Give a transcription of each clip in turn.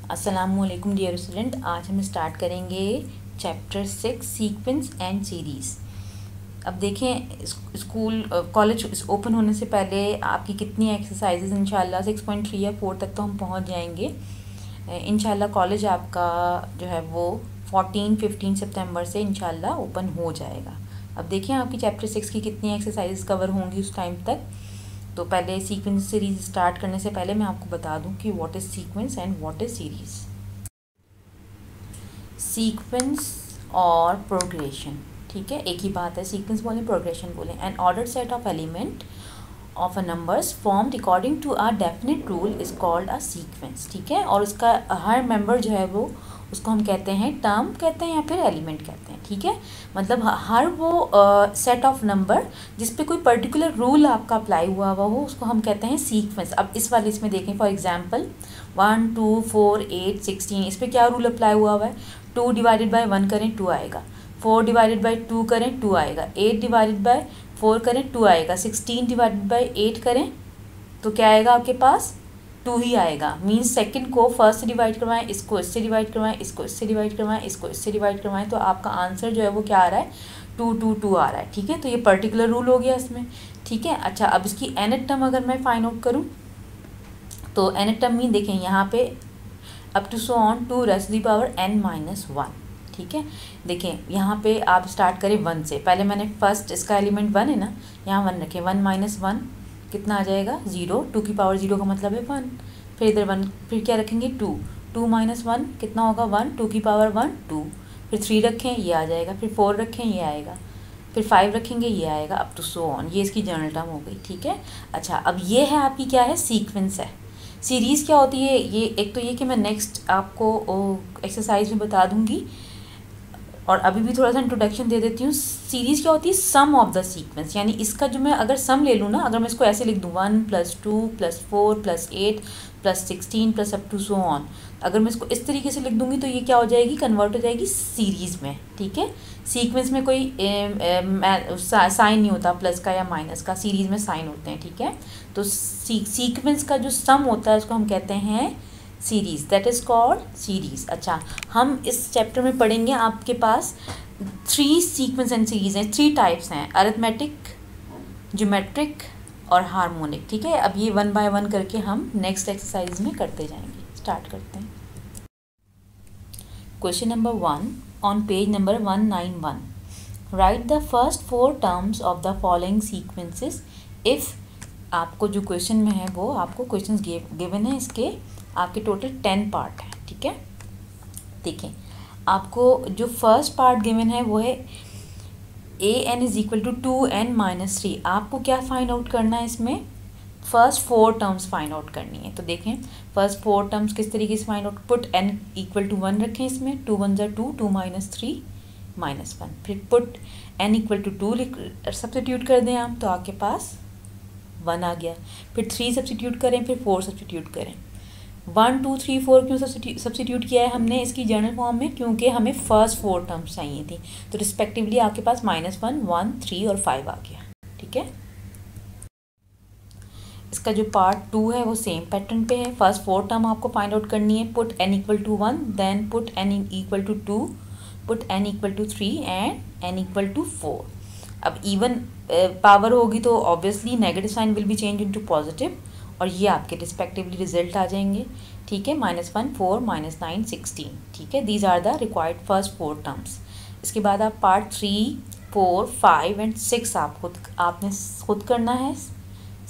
अस्सलामुअलैकुम dear student, आज हम स्टार्ट करेंगे चैप्टर 6 सीक्वेंस एंड सीरीज़। अब देखें, स्कूल कॉलेज ओपन होने से पहले आपकी कितनी एक्सरसाइजेज इंशाल्लाह 6.3 या 4 तक तो हम पहुंच जाएंगे। इंशाल्लाह कॉलेज आपका जो है वो 14-15 सितंबर से इंशाल्लाह ओपन हो जाएगा। अब देखें आपकी चैप्टर 6 की कितनी एक्सरसाइजेज कवर होंगी उस टाइम तक। तो पहले सीक्वेंस सीरीज स्टार्ट करने से पहले मैं आपको बता दूं कि what is sequence and what is series. Sequence और प्रोग्रेशन, ठीक है, एक ही बात है। सीक्वेंस बोलें, प्रोग्रेशन बोलें। An ordered set of element of a numbers formed according to a definite rule is called a sequence, ठीक है। और उसका हर मेंबर जो है वो उसको हम कहते हैं टर्म कहते हैं या फिर एलिमेंट कहते हैं, ठीक है। मतलब हर वो सेट ऑफ नंबर जिस पे कोई पर्टिकुलर रूल आपका अप्लाई हुआ हो उसको हम कहते हैं सीक्वेंस। अब इस वाले इसमें देखें, फॉर एग्जांपल 1, 2, 4, 8, 16, इस पर क्या रूल अप्लाई हुआ है। 2 डिवाइडेड बाई 1 करें 2 आएगा, 4 डिवाइडेड बाई 2 करें 2 आएगा, 8 डिवाइडेड बाई 4 करें 2 आएगा, 16 डिवाइडेड बाई 8 करें तो क्या आएगा आपके पास 2 ही आएगा। मीन्स सेकंड को फर्स्ट से डिवाइड करवाएं, इसको इससे डिवाइड करवाएं, इसको इससे डिवाइड करवाएं, इसको इससे डिवाइड करवाएं, तो आपका आंसर जो है वो क्या आ रहा है 2, 2, 2 आ रहा है, ठीक है। तो ये पर्टिकुलर रूल हो गया इसमें, ठीक है। अच्छा, अब इसकी nth टर्म अगर मैं फाइंड आउट करूँ तो nth टर्म मीन देखें यहाँ पे up to so on to raised the power n-1, ठीक है। देखें यहाँ पे आप स्टार्ट करें 1 से, पहले मैंने फर्स्ट इसका एलिमेंट 1 है ना, यहाँ 1 रखें, 1-1 कितना आ जाएगा 0, 2 की पावर 0 का मतलब है 1। फिर इधर 1, फिर क्या रखेंगे 2, 2-1 कितना होगा 1, 2 की पावर 1 2। फिर 3 रखें ये आ जाएगा, फिर 4 रखें ये आएगा, फिर 5 रखेंगे ये आएगा, अप टू सो ऑन। ये इसकी जनरल टर्म हो गई, ठीक है। अच्छा, अब ये है आपकी क्या है सीक्वेंस है। सीरीज़ क्या होती है, ये एक तो ये कि मैं नेक्स्ट आपको एक्सरसाइज में बता दूंगी और अभी भी थोड़ा सा इंट्रोडक्शन दे देती हूँ। सीरीज़ क्या होती है, सम ऑफ द सीक्वेंस, यानी इसका जो मैं अगर सम ले लूँ ना, अगर मैं इसको ऐसे लिख दूँ 1 + 2 + 4 + 8 + 16 + अप टू सो ऑन, अगर मैं इसको इस तरीके से लिख दूँगी तो ये क्या हो जाएगी, कन्वर्ट हो जाएगी सीरीज़ में, ठीक है। सीक्वेंस में कोई साइन नहीं होता प्लस का या माइनस का, सीरीज़ में साइन होते हैं, ठीक है। तो सीक्वेंस का जो सम होता है उसको हम कहते हैं series, that is called series. अच्छा, हम इस चैप्टर में पढ़ेंगे, आपके पास 3 सीक्वेंस एंड सीरीज़ हैं, 3 टाइप्स हैं, अरिथमेटिक, ज्योमेट्रिक और हार्मोनिक, ठीक है। अब ये 1 बाय 1 करके हम नेक्स्ट एक्सरसाइज में करते जाएंगे। स्टार्ट करते हैं। Question number 1 on page number 191, right the first 4 terms of the following sequences if. आपको जो क्वेश्चन में है वो आपको क्वेश्चन गिवन है, इसके आपके टोटल 10 पार्ट हैं, ठीक है। देखें, आपको जो फर्स्ट पार्ट गिवन है वो है an = 2n-3। आपको क्या फाइंड आउट करना है, इसमें फर्स्ट 4 टर्म्स फाइंड आउट करनी है। तो देखें फर्स्ट 4 टर्म्स किस तरीके से फाइंड आउट, पुट n = 1 रखें, इसमें 2 1 = 2, 2 - 3 -1, फिर पुट n = 2 सब्सिट्यूट कर दें आप तो आपके पास 1 आ गया, फिर 3 सब्सिट्यूट करें, फिर 4 सब्सिट्यूट करें। 1 2 3 4 क्यों सब्सिट्यूट किया है हमने इसकी जनरल फॉर्म में, क्योंकि हमें फर्स्ट 4 टर्म्स चाहिए थी, तो रिस्पेक्टिवली आपके पास -1 1 3 और 5 आ गया, ठीक है। इसका जो पार्ट 2 है वो सेम पैटर्न पे है। फर्स्ट 4 टर्म आपको फाइंड आउट करनी है, put n = 1, then put n = 2, put n = 3 and n = 4। अब इवन पावर होगी तो obviously negative sign will be change into positive और ये आपके रिस्पेक्टिवली रिजल्ट आ जाएंगे, ठीक है। -1 4 -9 16, ठीक है। These are the required first 4 terms. इसके बाद आप पार्ट 3 4 5 एंड 6 आपने खुद करना है,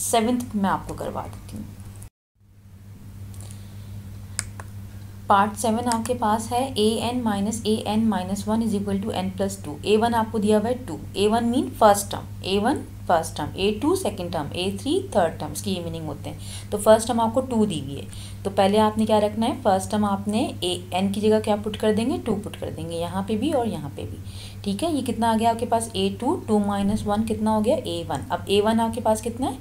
7th मैं आपको करवा देती हूँ। पार्ट 7 आपके पास है an - an - 1 = n + 2। a1 आपको दिया हुआ है 2, a1 mean first term, a1 first term, a2 second term, a3 third term, इसकी ये मीनिंग होते हैं। तो फर्स्ट टर्म आपको 2 दी हुई है, तो पहले आपने क्या रखना है, फर्स्ट टर्म आपने n की जगह क्या पुट कर देंगे 2 पुट कर देंगे, यहाँ पे भी और यहाँ पे भी, ठीक है। ये कितना आ गया आपके पास a2, 2 - 1 कितना हो गया a1। अब a1 आपके पास कितना है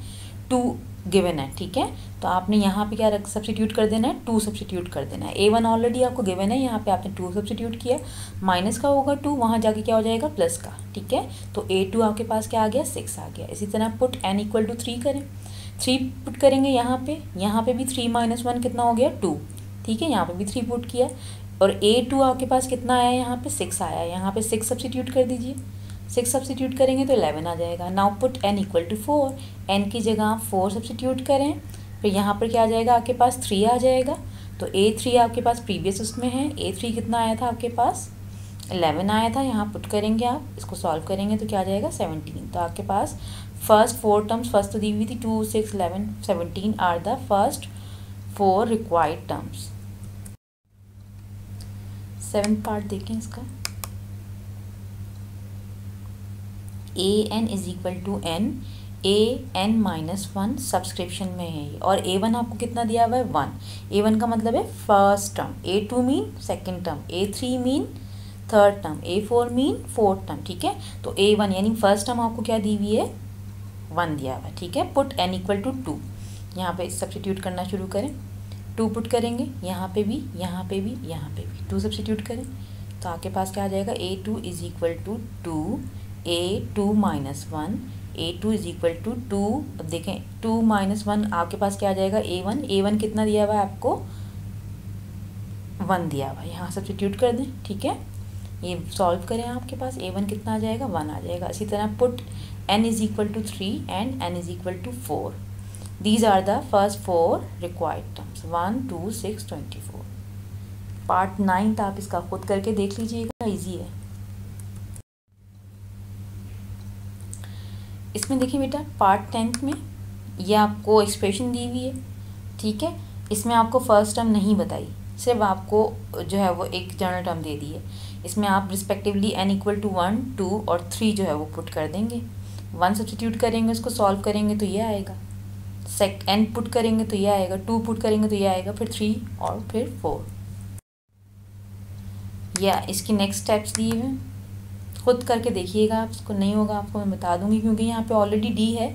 2 गिवन है, ठीक है। तो आपने यहाँ पे क्या सब्सिट्यूट कर देना है 2 सब्सिट्यूट कर देना है। a1 ऑलरेडी आपको गिवन है, यहाँ पे आपने 2 सब्सिट्यूट किया, माइनस का होगा 2, वहाँ जाके क्या हो जाएगा प्लस का, ठीक है। तो a2 आपके पास क्या आ गया 6 आ गया। इसी तरह पुट n = 3 करें, 3 पुट करेंगे यहाँ पे भी 3 - 1 कितना हो गया 2, ठीक है, यहाँ पे भी 3 पुट किया और A2 आपके पास कितना आया, यहाँ पे 6 आया, यहाँ पे 6 सब्स्टिट्यूट कर दीजिए, 6 सब्स्टिट्यूट करेंगे तो 11 आ जाएगा। Now put n equal to 4, n की जगह आप 4 सब्स्टिट्यूट करें, फिर यहाँ पर क्या आ जाएगा आपके पास 3 आ जाएगा। तो A3 आपके पास प्रीवियस उसमें है, A3 कितना आया था आपके पास 11 आया था, यहाँ पुट करेंगे आप, इसको सॉल्व करेंगे तो क्या आ जाएगा 17। तो आपके पास फर्स्ट 4 टर्म्स, फर्स्ट तो दी हुई थी 2, 6, 11, 17 are the first 4 required terms. 7th part देखें इसका, an is equal to n, an minus 1 subscription में है ये, और a1 आपको कितना दिया हुआ है 1, a1 का मतलब है first term, a2 mean second term, a3 mean third term, a4 mean fourth term, ठीक है। तो a1 यानी फर्स्ट टर्म आपको क्या दी हुई है 1 दिया हुआ है, ठीक है। पुट n इक्वल टू 2, यहाँ पे सब्स्टिट्यूट करना शुरू करें, 2 पुट करेंगे, यहाँ पे भी, यहाँ पे भी, यहाँ पे भी 2 सब्स्टिट्यूट करें तो आपके पास क्या आ जाएगा a2 is equal to 2, a2 minus 1, a2 is equal to 2। अब देखें 2 माइनस 1 आपके पास क्या आ जाएगा a1, a1 कितना दिया हुआ है आपको 1 दिया हुआ है, यहाँ सब्स्टिट्यूट कर दें, ठीक है। ये सॉल्व करें, आपके पास a1 कितना आ जाएगा 1 आ जाएगा। इसी तरह put n is equal to 3 and n is equal to 4, these are the first 4 required terms 1, 2, 6, 24। Part 9 आप इसका खुद करके देख लीजिएगा, इजी है। इसमें देखिए बेटा पार्ट 10th में ये आपको एक्सप्रेशन दी हुई है, ठीक है। इसमें आपको फर्स्ट टर्म नहीं बताई, सिर्फ आपको जो है वो एक जनरल टर्म दे दी है। इसमें आप रिस्पेक्टिवली n इक्वल टू 1, 2 और 3 जो है वो पुट कर देंगे, 1 सब्स्टिट्यूट करेंगे, उसको सॉल्व करेंगे तो ये आएगा, n पुट करेंगे तो ये आएगा, 2 पुट करेंगे तो ये आएगा, फिर 3 और फिर 4। या इसकी नेक्स्ट स्टेप्स दिए हुए, खुद करके देखिएगा, आप इसको नहीं होगा आपको मैं बता दूंगी, क्योंकि यहाँ पे ऑलरेडी डी है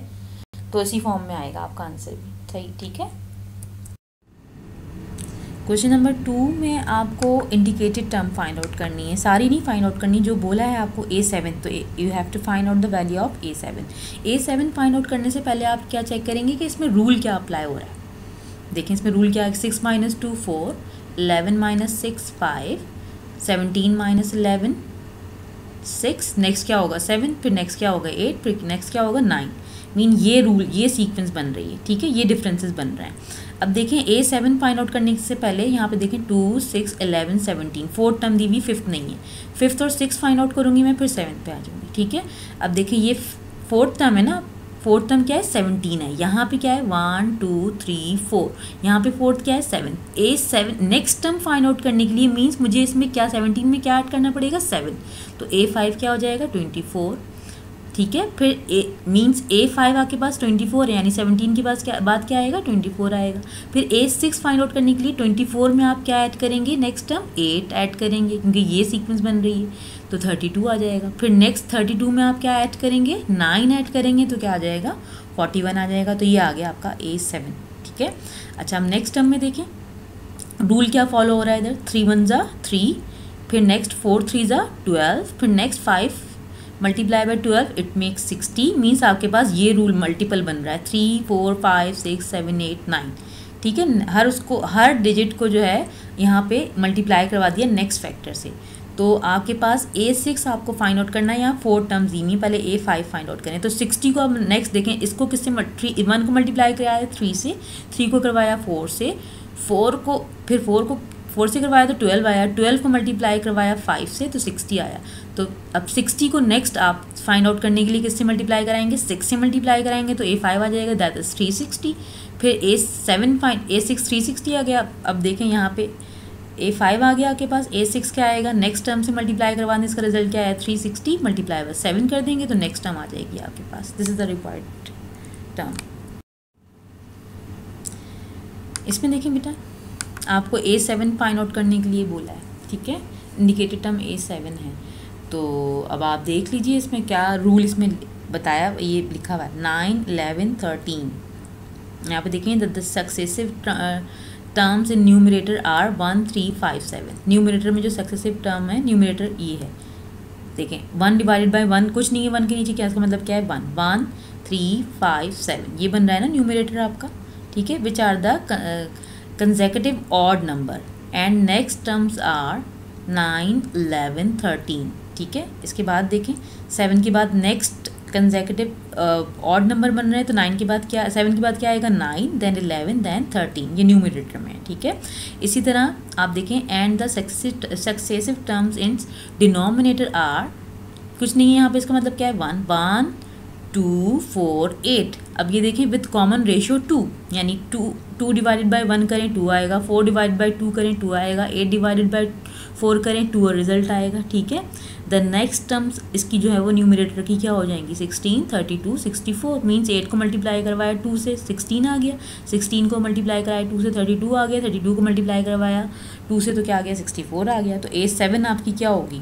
तो इसी फॉर्म में आएगा आपका आंसर भी सही, ठीक है। क्वेश्चन नंबर 2 में आपको इंडिकेटेड टर्म फाइंड आउट करनी है, सारी नहीं फाइंड आउट करनी, जो बोला है आपको A7, तो you have to find out the value of A7 find out करने से पहले आप क्या चेक करेंगे कि इसमें रूल क्या अप्लाई हो रहा है। देखिए इसमें रूल क्या है, 6 माइनस 2 4, 11 माइनस 6 5, 17 माइनस 11 6, नेक्स्ट क्या होगा 7, फिर नेक्स्ट क्या होगा 8, फिर नेक्स्ट क्या होगा 9। मीन ये रूल, ये सीक्वेंस बन रही है, ठीक है, ये डिफरेंसेस बन रहे हैं। अब देखें A7 फाइंड आउट करने से पहले यहाँ पे देखें 2, 6, 11, 17, फोर्थ टर्म दी हुई, फिफ्थ नहीं है, फिफ्थ और 6 फाइंड आउट करूँगी मैं, फिर 7 पे आ जाऊँगी, ठीक है। अब देखिए ये फोर्थ टर्म है ना, फोर्थ टर्म क्या है 17 है, यहाँ पे क्या है 1, 2, 3, 4, यहाँ पे फोर्थ क्या है 7, A7 next term find out करने के लिए मीन्स मुझे इसमें क्या 17 में क्या ऐड करना पड़ेगा 7, तो A5 क्या हो जाएगा 24, ठीक है। फिर मीन्स A5 आपके पास 24 है, यानी 17 के बाद क्या आएगा 24 आएगा। फिर A6 फाइंड आउट करने के लिए 24 में आप क्या ऐड करेंगे, नेक्स्ट टर्म 8 ऐड करेंगे, क्योंकि ये सीक्वेंस बन रही है, तो 32 आ जाएगा। फिर नेक्स्ट 32 में आप क्या ऐड करेंगे 9 ऐड करेंगे, तो क्या आ जाएगा 41 आ जाएगा। तो ये आ गया आपका A7, ठीक है। अच्छा हम नेक्स्ट टर्म में देखें, रूल क्या फॉलो हो रहा है इधर, 3 1 जा 3, फिर नेक्स्ट 4 3 जा 12, फिर next 5 multiply by 12 it makes 60, means आपके पास ये रूल मल्टीपल बन रहा है, 3 4 5 6 7 8 9, ठीक है। हर डिजिट को जो है यहाँ पे मल्टीप्लाई करवा दिया नेक्स्ट फैक्टर से। तो आपके पास A6 आपको फाइंड आउट करना है, यहाँ 4 टर्म्स दी नहीं, पहले A5 फाइंड आउट करें। तो 60 को अब नेक्स्ट देखें, इसको किससे 1 को मल्टीप्लाई कराया 3 से, 3 को करवाया 4 से, 4 को फिर 4 से करवाया तो 12 आया, 12 को मल्टीप्लाई करवाया 5 से तो 60 आया। तो अब 60 को नेक्स्ट आप फाइंड आउट करने के लिए किससे मल्टीप्लाई कराएंगे, 6 से मल्टीप्लाई कराएंगे तो A5 आ जाएगा, दैट इज़ 360। फिर A6 360 आ गया। अब देखें यहाँ पे A5 आ गया आपके पास, A6 क्या आएगा, नेक्स्ट टर्म से मल्टीप्लाई करवाने, इसका रिजल्ट क्या है 360 मल्टीप्लाई बाय 7 कर देंगे तो नेक्स्ट टर्म आ जाएगी आपके पास, this is the required term. इसमें देखिए बेटा आपको A7 फाइंड आउट करने के लिए बोला है, ठीक है, इंडिकेटेड टर्म A7 है। तो अब आप देख लीजिए इसमें क्या रूल इसमें बताया, ये लिखा हुआ है 9 11 13। यहाँ पे देखें the successive terms in numerator are 1 3 5 7। Numerator में जो सक्सेसिव टर्म है, न्यूमरेटर ये है, देखें 1 डिवाइडेड बाय 1 कुछ नहीं है, 1 के नीचे क्या, इसका मतलब क्या है 1 1 3 5 7, ये बन रहा है ना न्यूमरेटर आपका, ठीक है। Which are the consecutive odd number and next terms are 9, 11, 13। ठीक है, इसके बाद देखें 7 के बाद नेक्स्ट कंसेक्यूटिव ऑड नंबर बन रहे हैं, तो 9 के बाद क्या, 7 के बाद क्या आएगा 9, देन 11, देन 13, ये न्यूमरेटर में है। ठीक है, इसी तरह आप देखें and the successive terms in denominator are, कुछ नहीं है यहाँ पे, इसका मतलब क्या है 1, 1, 2, 4, 8। अब ये देखें विद कॉमन रेशियो 2, यानी 2 डिवाइडेड बाई 1 करें 2 आएगा, 4 डिवाइडेड बाई 2 करें 2 आएगा, 8 डिवाइडेड बाई 4 करें 2 और रिजल्ट आएगा। ठीक है, द नेक्स्ट टर्म्स इसकी जो है वो न्यूमरेटर की क्या हो जाएंगी 16, 32, 64। मीन्स 8 को मल्टीप्लाई करवाया 2 से 16 आ गया, 16 को मल्टीप्लाई कराया 2 से 32 आ गया, 32 को मल्टीप्लाई करवाया 2 से तो क्या आ गया 64 आ गया। तो A7 आपकी क्या होगी,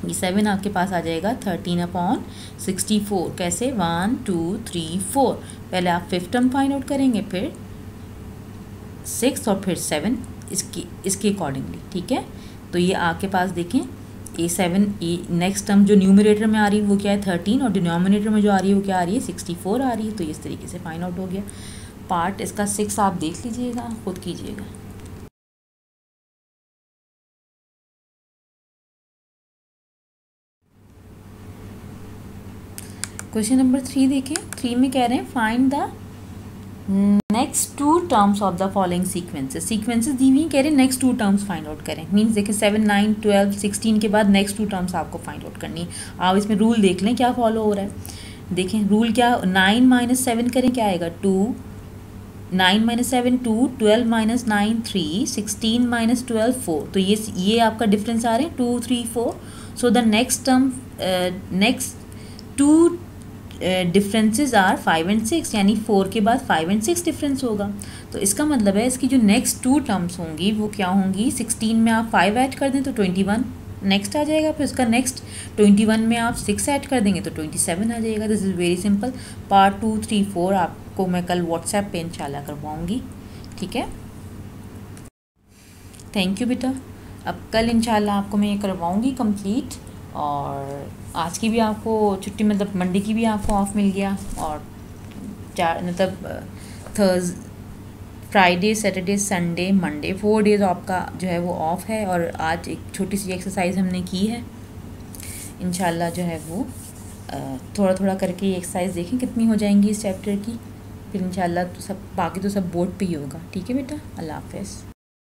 ये 7 आपके पास आ जाएगा 13/64। कैसे 1, 2, 3, 4, पहले आप 5th टर्म फाइंड आउट करेंगे, फिर 6 और फिर 7 इसके अकॉर्डिंगली। ठीक है, तो ये आपके पास देखें A7, नेक्स्ट टर्म जो न्यूमरेटर में आ रही है वो क्या है 13 और डिनोमिनेटर में जो आ रही है वो क्या आ रही है 64 आ रही है। तो इस तरीके से फाइंड आउट हो गया। पार्ट इसका 6 आप देख लीजिएगा, खुद कीजिएगा। क्वेश्चन नंबर 3 देखें, 3 में कह रहे हैं find the next 2 terms of the following sequences. Sequences दी हुई कह रहे हैं नेक्स्ट 2 टर्म्स फाइंड आउट करें। मीन्स देखें 7, 9, 12, 16 के बाद नेक्स्ट 2 टर्म्स आपको फाइंड आउट करनी है। आप इसमें रूल देख लें क्या फॉलो हो रहा है। देखें रूल क्या, 9 - 7 करें क्या आएगा 2, 9 - 7 2, 12 - 9 3, 16 - 12 4। तो ये आपका डिफरेंस आ रहे हैं 2, 3, 4। So the next term next 2 differences are 5 and 6, यानी 4 के बाद 5 and 6 डिफरेंस होगा। तो इसका मतलब है इसकी जो नेक्स्ट 2 टर्म्स होंगी वो क्या होंगी, 16 में आप 5 ऐड कर दें तो 21 नेक्स्ट आ जाएगा, फिर उसका नेक्स्ट 21 में आप 6 ऐड कर देंगे तो 27 आ जाएगा। This is very simple. Part 2, 3, 4 आपको मैं कल व्हाट्सएप पे इंशाल्लाह करवाऊँगी। ठीक है, थैंक यू बेटा। अब कल इंशाल्लाह आपको मैं ये करवाऊँगी कंप्लीट। और आज की भी आपको छुट्टी, मतलब मंडे की भी आपको ऑफ मिल गया, और 4 मतलब Friday, Saturday, Sunday, Monday 4 days आपका जो है वो ऑफ़ है। और आज एक छोटी सी एक्सरसाइज हमने की है, इंशाल्लाह जो है वो थोड़ा थोड़ा करके ये एक्सरसाइज देखें कितनी हो जाएंगी इस चैप्टर की, फिर इंशाल्लाह तो सब बाकी तो सब बोर्ड पे ही होगा। ठीक है बेटा, अल्लाह हाफ़िज़।